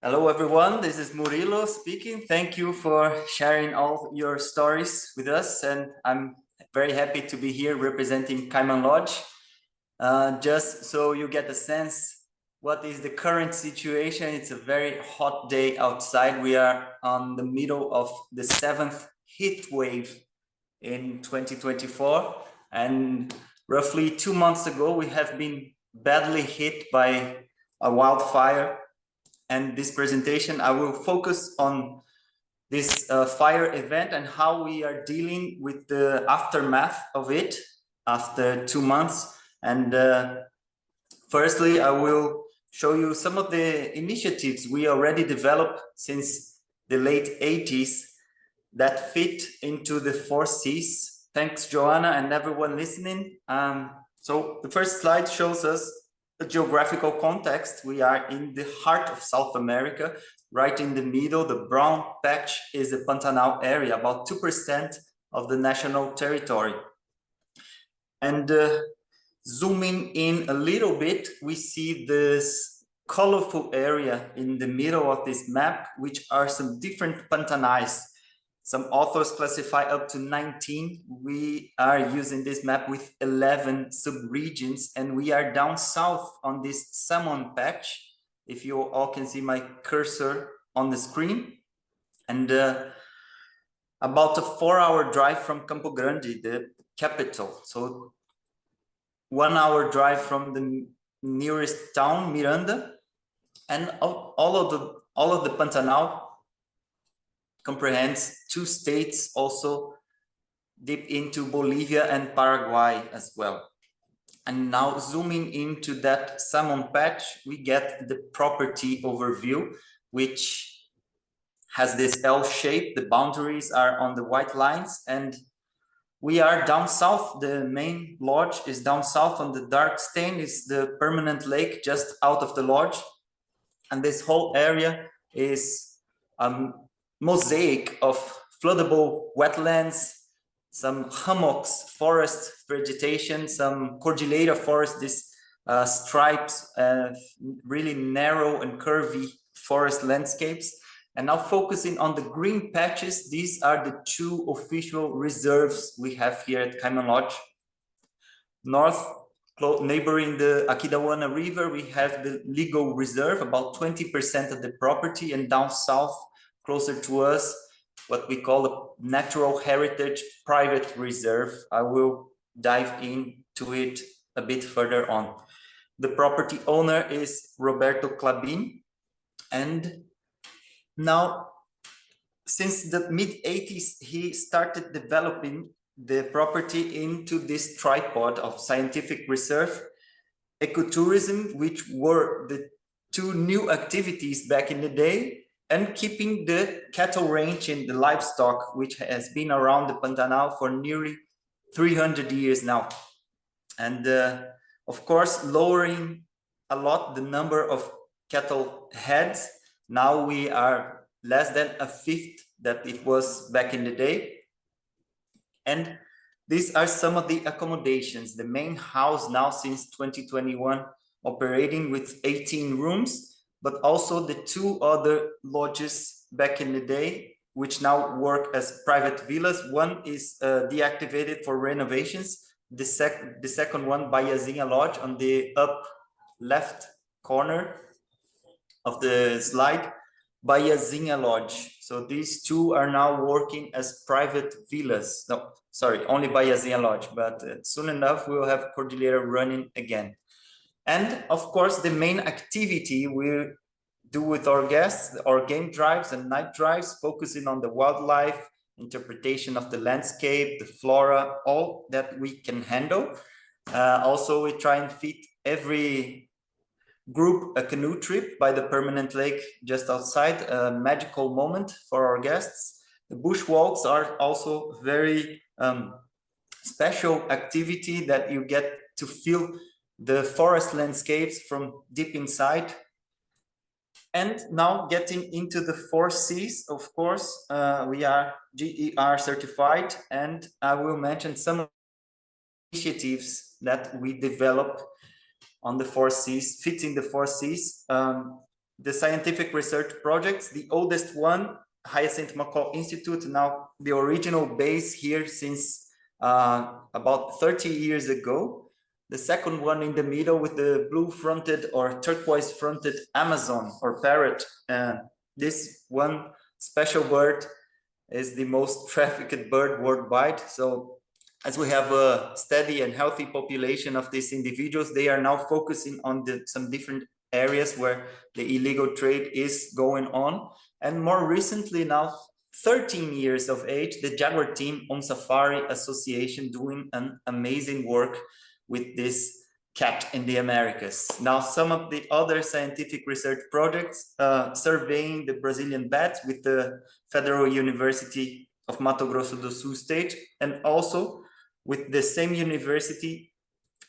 Hello everyone, this is Murilo speaking. Thank you for sharing all your stories with us, and I'm very happy to be here representing Caiman Lodge. Just so you get a sense what is the current situation. It's a very hot day outside. We are on the middle of the 7th heat wave in 2024, and roughly 2 months ago we have been badly hit by a wildfire. And this presentation, I will focus on this fire event and how we are dealing with the aftermath of it after 2 months. And firstly, I will show you some of the initiatives we already developed since the late 80s that fit into the 4Cs. Thanks, Joanna, and everyone listening. So the first slide shows us the geographical context. We are in the heart of South America, right in the middle. The brown patch is the Pantanal area, about 2% of the national territory. And zooming in a little bit, we see this colorful area in the middle of this map, which are some different Pantanais. Some authors classify up to 19. We are using this map with 11 subregions, and we are down south on this salmon patch. If you all can see my cursor on the screen. And about a 4-hour drive from Campo Grande, the capital. So 1 hour drive from the nearest town, Miranda. And all of the Pantanal comprehends 2 states, also deep into Bolivia and Paraguay as well. And now zooming into that salmon patch, we get the property overview, which has this L shape. The boundaries are on the white lines, and we are down south. The main lodge is down south on the dark stain. Is the permanent lake just out of the lodge. And this whole area is mosaic of floodable wetlands, some hummocks, forest vegetation, some cordillera forest, these stripes, really narrow and curvy forest landscapes. And now focusing on the green patches, these are the 2 official reserves we have here at Caiman Lodge. North, neighboring the Aquidauana River, we have the legal reserve, about 20% of the property, and down south, closer to us, what we call a natural heritage private reserve. I will dive into it a bit further on. The property owner is Roberto Clabin. And now, since the mid-80s, he started developing the property into this tripod of scientific research, ecotourism, which were the 2 new activities back in the day, and keeping the cattle range and the livestock, which has been around the Pantanal for nearly 300 years now. And of course, lowering a lot the number of cattle heads. Now we are less than a fifth that it was back in the day. And these are some of the accommodations. The main house now since 2021 operating with 18 rooms, but also the 2 other lodges back in the day, which now work as private villas. One is deactivated for renovations. The second one, Baiazinha Lodge, on the up left corner of the slide, Baiazinha Lodge. So these 2 are now working as private villas. No, sorry, only Baiazinha Lodge, but soon enough we will have Cordillera running again. And of course, the main activity we do with our guests, our game drives and night drives, focusing on the wildlife, interpretation of the landscape, the flora, all that we can handle. Also, we try and fit every group a canoe trip by the permanent lake just outside, a magical moment for our guests. The bushwalks are also very special activity that you get to feel the forest landscapes from deep inside. And now getting into the 4Cs, of course, we are GER certified, and I will mention some initiatives that we develop on the 4Cs, fitting the 4Cs. the scientific research projects. The oldest one, Hyacinth McCall Institute, now the original base here since about 30 years ago. The second one in the middle with the blue-fronted or turquoise-fronted Amazon or parrot. This one special bird is the most trafficked bird worldwide. So as we have a steady and healthy population of these individuals, they are now focusing on some different areas where the illegal trade is going on. And more recently now, 13 years of age, the Jaguar team on Safari Association doing an amazing work with this cat in the Americas. Now, some of the other scientific research projects surveying the Brazilian bats with the Federal University of Mato Grosso do Sul state, and also with the same university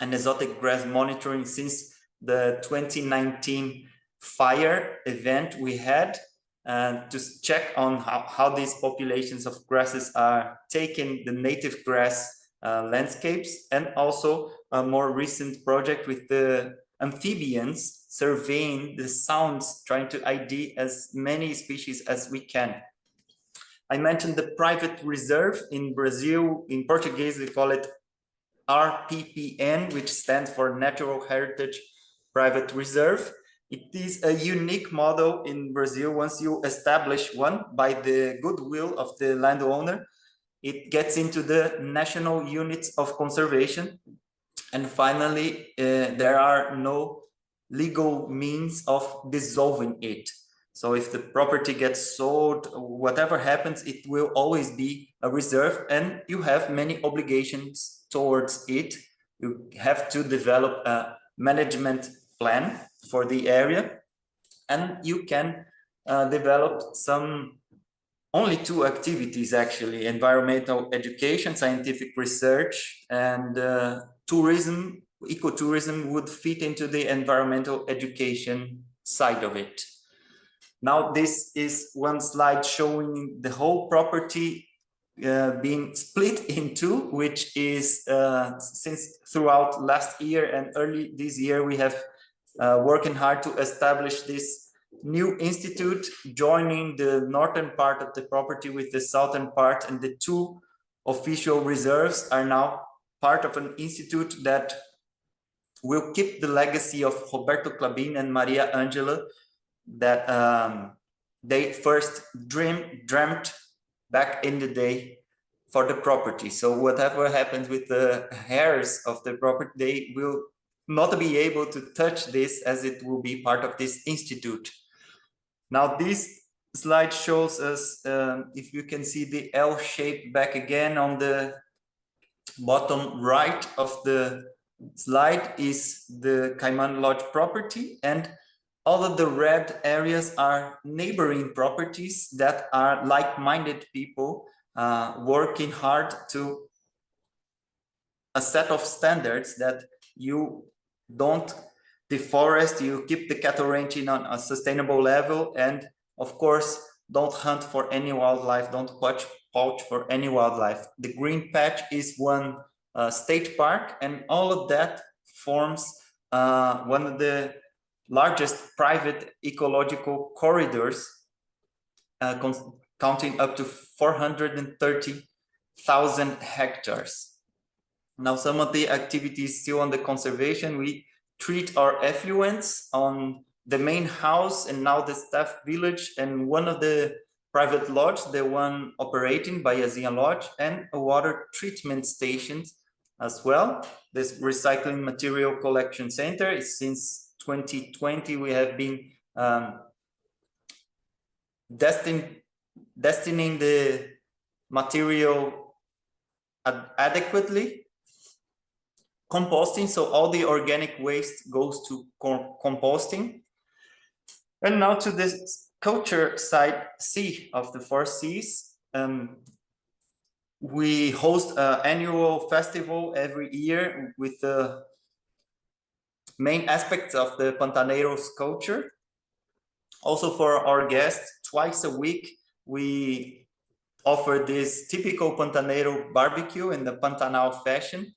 and exotic grass monitoring since the 2019 fire event we had, to check on how these populations of grasses are taking the native grass landscapes, and also a more recent project with the amphibians surveying the sounds, trying to ID as many species as we can. I mentioned the private reserve in Brazil. In Portuguese, we call it RPPN, which stands for Natural Heritage Private Reserve. It is a unique model in Brazil. Once you establish one by the goodwill of the landowner, it gets into the national units of conservation. And finally, there are no legal means of dissolving it. So if the property gets sold, whatever happens, it will always be a reserve, and you have many obligations towards it. You have to develop a management plan for the area, and you can develop only two activities actually: environmental education, scientific research, and tourism. Ecotourism would fit into the environmental education side of it. Now, this is one slide showing the whole property being split in two, which is since throughout last year and early this year, we have working hard to establish this new institute, joining the northern part of the property with the southern part, and the two official reserves are now part of an institute that will keep the legacy of Roberto Clabin and Maria Angela that they first dreamt back in the day for the property. So whatever happens with the heirs of the property, they will not be able to touch this, as it will be part of this institute. Now this slide shows us, if you can see the L shape back again on the bottom right of the slide is the Caiman Lodge property, and all of the red areas are neighboring properties that are like-minded people working hard to a set of standards that you don't deforest, you keep the cattle ranching on a sustainable level, and of course, don't hunt for any wildlife, don't poach for any wildlife. The green patch is one state park, and all of that forms one of the largest private ecological corridors, counting up to 430,000 hectares. Now, some of the activities still on the conservation, we treat our effluents on the main house and now the staff village, and one of the private lodge, the one operating by Azinha Lodge, and a water treatment station as well. This recycling material collection center is since 2020, we have been destining the material adequately. Composting, so all the organic waste goes to composting. And now to this culture side C of the 4 Cs. We host an annual festival every year with the main aspects of the Pantaneiros culture. Also for our guests, twice a week, we offer this typical Pantaneiro barbecue in the Pantanal fashion.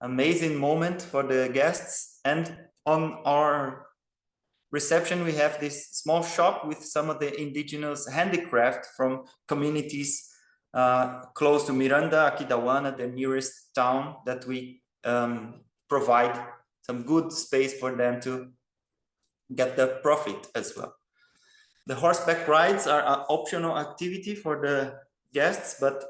Amazing moment for the guests. And on our reception, we have this small shop with some of the indigenous handicraft from communities close to Miranda, Aquidauana, the nearest town, that we provide some good space for them to get the profit as well. The horseback rides are an optional activity for the guests, but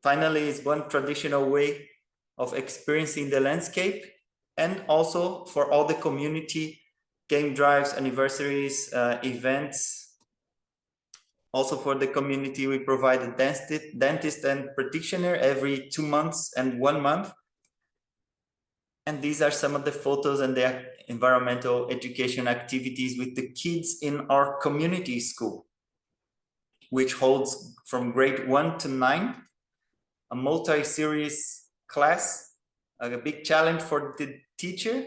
finally it's one traditional way of experiencing the landscape, and also for all the community game drives, anniversaries, events. Also for the community, we provide a dentist and practitioner every 2 months and 1 month. And these are some of the photos and the environmental education activities with the kids in our community school, which holds from grade 1 to 9, a multi-series class, a big challenge for the teacher,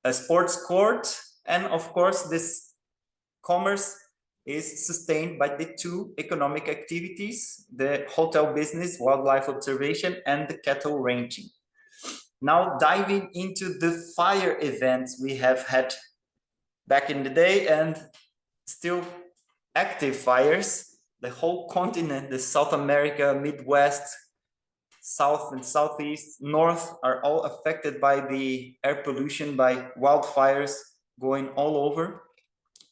a sports court, and of course this commerce is sustained by the 2 economic activities, the hotel business, wildlife observation, and the cattle ranching. Now diving into the fire events we have had back in the day and still active fires. The whole continent, the South America, Midwest, South and Southeast, North are all affected by the air pollution, by wildfires going all over.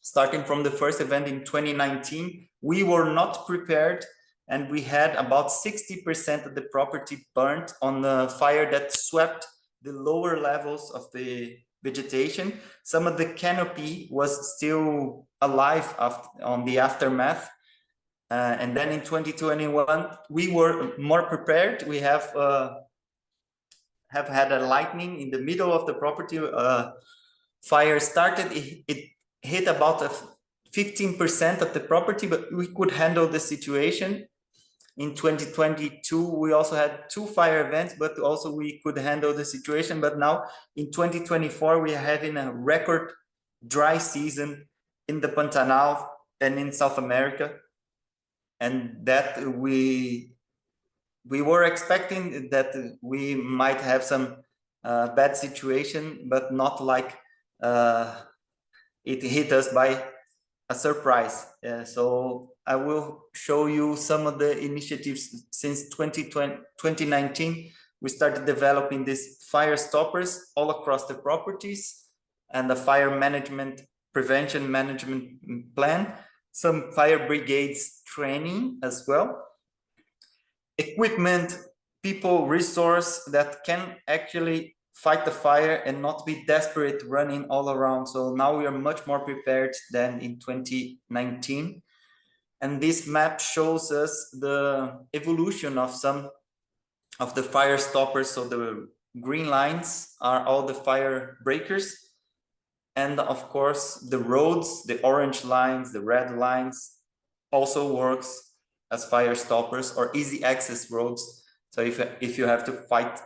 Starting from the first event in 2019, we were not prepared, and we had about 60% of the property burnt on the fire that swept the lower levels of the vegetation. Some of the canopy was still alive on the aftermath. And then in 2021, we were more prepared. We have had a lightning in the middle of the property. Fire started, it hit about 15% of the property, but we could handle the situation. In 2022, we also had 2 fire events, but also we could handle the situation. But now in 2024, we are having a record dry season in the Pantanal and in South America. And that we were expecting that we might have some bad situation, but not like it hit us by a surprise. So I will show you some of the initiatives since 2019. We started developing these fire stoppers all across the properties and the fire management, prevention management plan, some fire brigades training as well, equipment, people, resource that can actually fight the fire and not be desperate running all around. So now we are much more prepared than in 2019. And this map shows us the evolution of some of the fire stoppers. So the green lines are all the fire breakers. And of course, the roads, the orange lines, the red lines also works as fire stoppers or easy access roads. So if you have to fight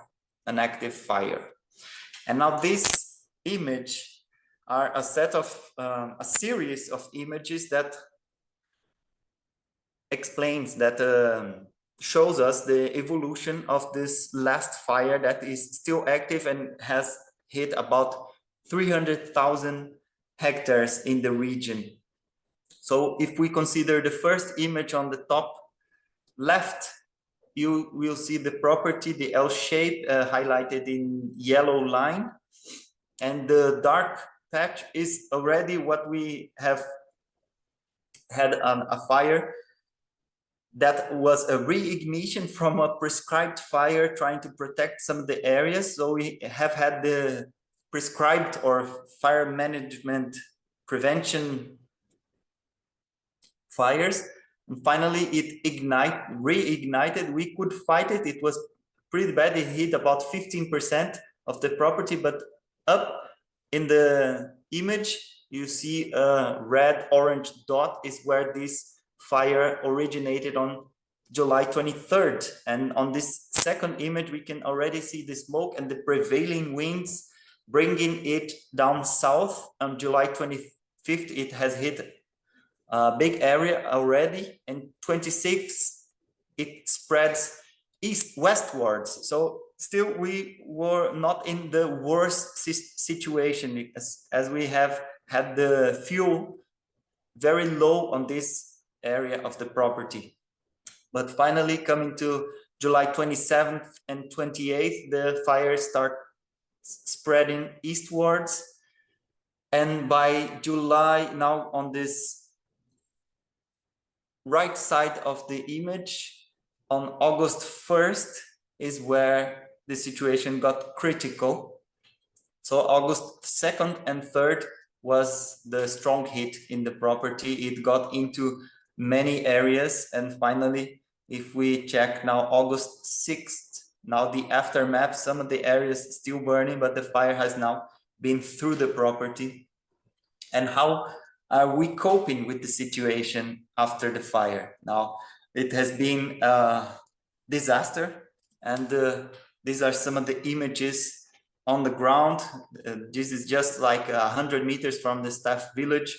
an active fire. And now this image are a set of a series of images that explains that shows us the evolution of this last fire that is still active and has hit about 300,000 hectares in the region. So if we consider the first image on the top left, you will see the property, the L shape highlighted in yellow line, and the dark patch is already what we have had a fire that was a reignition from a prescribed fire trying to protect some of the areas. So we have had the prescribed or fire management prevention fires. And finally, it reignited. We could fight it. It was pretty bad. It hit about 15% of the property, but up in the image, you see a red-orange dot is where this fire originated on July 23rd. And on this second image, we can already see the smoke and the prevailing winds bringing it down south. On July 25th, it has hit a big area already, and 26th, it spreads westwards. So still we were not in the worst situation, as we have had the fuel very low on this area of the property. But finally, coming to July 27th and 28th, the fire start spreading eastwards. And by July, now on this right side of the image, on August 1st is where the situation got critical. So August 2nd and 3rd was the strong hit in the property. It got into many areas, and finally, if we check now August 6th, now the aftermath, some of the areas still burning, but the fire has now been through the property. And how are we coping with the situation after the fire? Now, it has been a disaster, and these are some of the images on the ground. This is just like 100 meters from the staff village,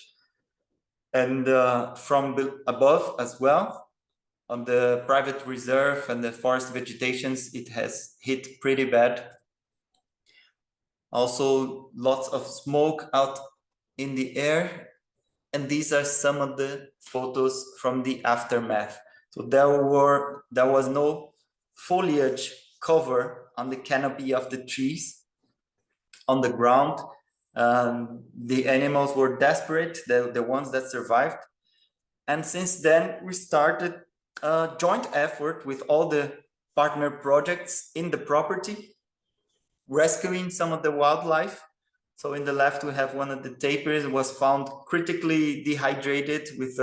and from above as well, on the private reserve and the forest vegetations, it has hit pretty bad. Also, lots of smoke out in the air, and these are some of the photos from the aftermath. So there was no foliage cover on the canopy of the trees on the ground. The animals were desperate, the ones that survived. And since then, we started a joint effort with all the partner projects in the property, rescuing some of the wildlife. So in the left, we have one of the tapirs was found critically dehydrated with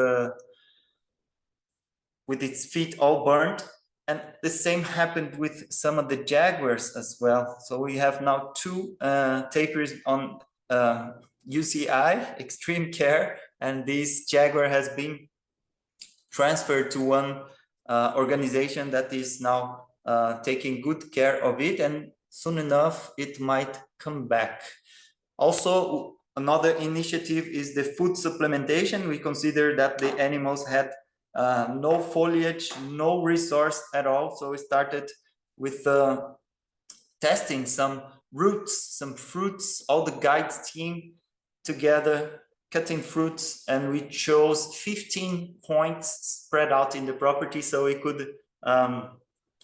its feet all burnt. And the same happened with some of the jaguars as well. So we have now 2 tapirs on UCI, extreme care, and this jaguar has been transferred to one organization that is now taking good care of it, and soon enough it might come back. Also, another initiative is the food supplementation. We consider that the animals had no foliage, no resource at all. So we started with testing some roots, some fruits, all the guides team together, cutting fruits, and we chose 15 points spread out in the property so we could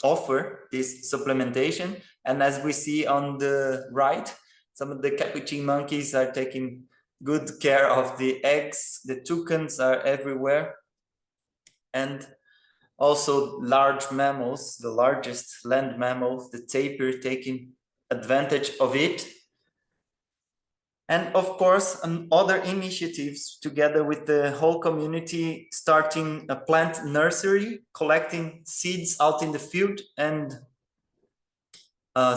offer this supplementation. And as we see on the right, some of the capuchin monkeys are taking good care of the eggs. The toucans are everywhere. And also large mammals, the largest land mammal, the tapir, taking advantage of it. And of course, other initiatives together with the whole community, starting a plant nursery, collecting seeds out in the field, and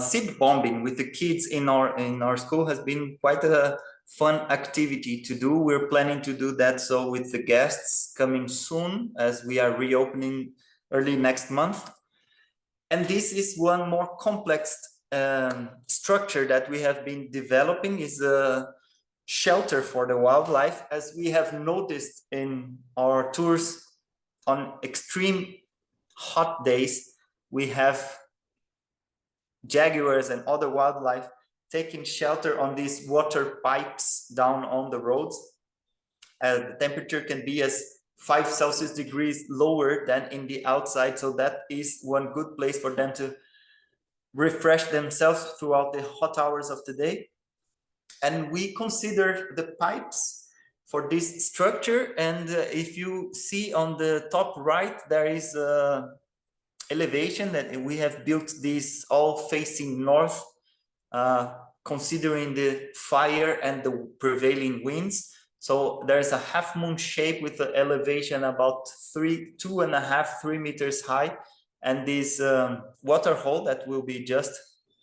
seed bombing with the kids in our school has been quite a fun activity to do. We're planning to do that so with the guests coming soon, as we are reopening early next month. And this is one more complex structure that we have been developing, is a shelter for the wildlife. As we have noticed in our tours on extreme hot days, we have jaguars and other wildlife taking shelter on these water pipes down on the roads. The temperature can be as 5 Celsius degrees lower than in the outside, so that is one good place for them to refresh themselves throughout the hot hours of the day. And we consider the pipes for this structure, and if you see on the top right, there is a elevation that we have built this all facing north, considering the fire and the prevailing winds. So there's a half moon shape with the elevation about 2.5-3 meters high, and this water hole that will be just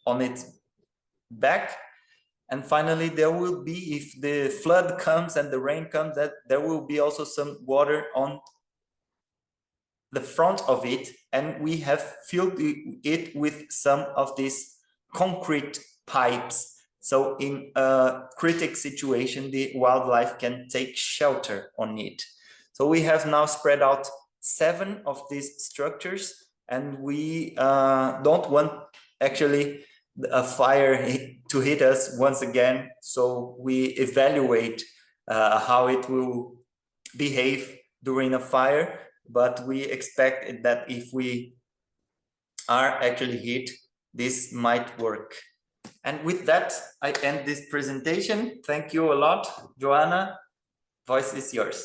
on its back. And finally, there will be, if the flood comes and the rain comes, that there will be also some water on the front of it, and we have filled it with some of these concrete pipes. So in a critical situation, the wildlife can take shelter on it. So we have now spread out 7 of these structures, and we don't want actually a fire to hit us once again. So we evaluate how it will behave during a fire, but we expect that if we are actually hit, this might work. And with that, I end this presentation. Thank you a lot, Joanna. Voice is yours.